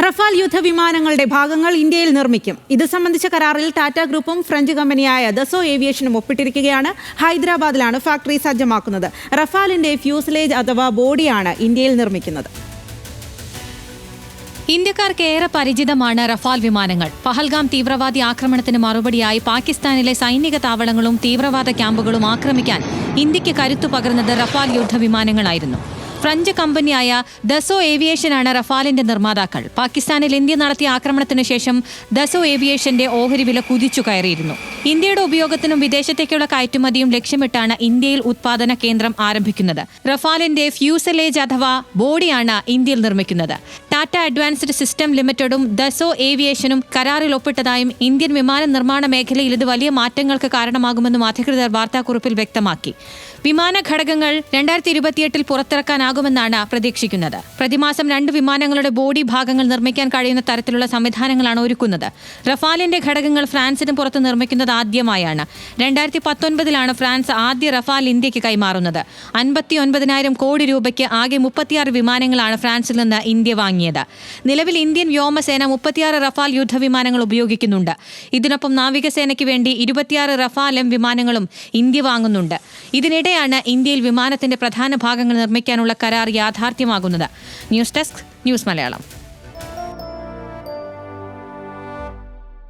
Rafale യുദ്ധവിമാനങ്ങളുടെ ഭാഗങ്ങൾ ഇന്ത്യയിൽ നിർമ്മിക്കും. ഇത് സംബന്ധിച്ച കരാറിൽ ടാറ്റ ഗ്രൂപ്പും ഫ്രഞ്ച് കമ്പനിയായ ദസോ ഏവിയേഷനും ഒപ്പിട്ടിരിക്കുകയാണ്. ഹൈദരാബാദിലാണ് ഫാക്ടറി സജ്ജമാക്കുന്നത്. റഫാലിന്റെ ഫ്യൂസലേജ് അഥവാ ബോഡിയാണ് ഇന്ത്യയിൽ നിർമ്മിക്കുന്നത്. ഇന്ത്യക്കാർക്ക് ഏറെ പരിചിതമാണ് റഫാൽ വിമാനങ്ങൾ. പഹൽഗാം തീവ്രവാദി ആക്രമണത്തിന് മറുപടിയായി പാകിസ്ഥാനിലെ സൈനിക താവളങ്ങളും തീവ്രവാദ ക്യാമ്പുകളും ആക്രമിക്കാൻ ഇന്ത്യക്ക് കരുത്തു പകർന്നത് റഫാൽ യുദ്ധവിമാനങ്ങളായിരുന്നു. ഫ്രഞ്ച് കമ്പനിയായ ദസോ ഏവിയേഷനാണ് റഫാലിന്റെ നിർമ്മാതാക്കൾ. പാകിസ്ഥാനിൽ ഇന്ത്യ നടത്തിയ ആക്രമണത്തിന് ശേഷം ദസോ ഏവിയേഷന്റെ ഓഹരി വില കുതിച്ചു കയറിയിരുന്നു. ഇന്ത്യയുടെ ഉപയോഗത്തിനും വിദേശത്തേക്കുള്ള കയറ്റുമതിയും ലക്ഷ്യമിട്ടാണ് ഇന്ത്യയിൽ ഉത്പാദന കേന്ദ്രം ആരംഭിക്കുന്നത്. റഫാലിന്റെ ഫ്യൂസലേജ് അഥവാ ബോഡിയാണ് ഇന്ത്യയിൽ നിർമ്മിക്കുന്നത്. ടാറ്റ അഡ്വാൻസ്ഡ് സിസ്റ്റം ലിമിറ്റഡും ദസോ ഏവിയേഷനും കരാറിൽ ഒപ്പിട്ടതായും ഇന്ത്യൻ വിമാന നിർമ്മാണ മേഖലയിൽ ഇത് വലിയ മാറ്റങ്ങൾക്ക് കാരണമാകുമെന്നും അധികൃതർ വാർത്താക്കുറിപ്പിൽ വ്യക്തമാക്കി. വിമാന ഘടകങ്ങൾ 2028 പുറത്തിറക്കാനാകുമെന്നാണ് പ്രതീക്ഷിക്കുന്നത്. പ്രതിമാസം 2 വിമാനങ്ങളുടെ ബോഡി ഭാഗങ്ങൾ നിർമ്മിക്കാൻ കഴിയുന്ന തരത്തിലുള്ള സംവിധാനങ്ങളാണ് ഒരുക്കുന്നത്. റഫാലിന്റെ ഘടകങ്ങൾ ഫ്രാൻസിന് പുറത്ത് നിർമ്മിക്കുന്നത് ആദ്യമായാണ്. 2019 ഫ്രാൻസ് ആദ്യ റഫാൽ ഇന്ത്യക്ക് കൈമാറുന്നത്. 59,000 കോടി രൂപയ്ക്ക് ആകെ 36 വിമാനങ്ങളാണ് ഫ്രാൻസിൽ നിന്ന് ഇന്ത്യ വാങ്ങിയത്. നിലവിൽ ഇന്ത്യൻ വ്യോമസേന 36 റഫാൽ യുദ്ധവിമാനങ്ങൾ ഉപയോഗിക്കുന്നുണ്ട്. ഇതിനൊപ്പം നാവികസേനയ്ക്ക് വേണ്ടി 26 റഫാൽ എം വിമാനങ്ങളും ഇന്ത്യ വാങ്ങുന്നുണ്ട്. ഇതിനിടെയാണ് ഇന്ത്യയിൽ വിമാനത്തിന്റെ പ്രധാന ഭാഗങ്ങൾ നിർമ്മിക്കാനുള്ള കരാർ യാഥാർത്ഥ്യമാകുന്നത്. News desk, news Malayalam.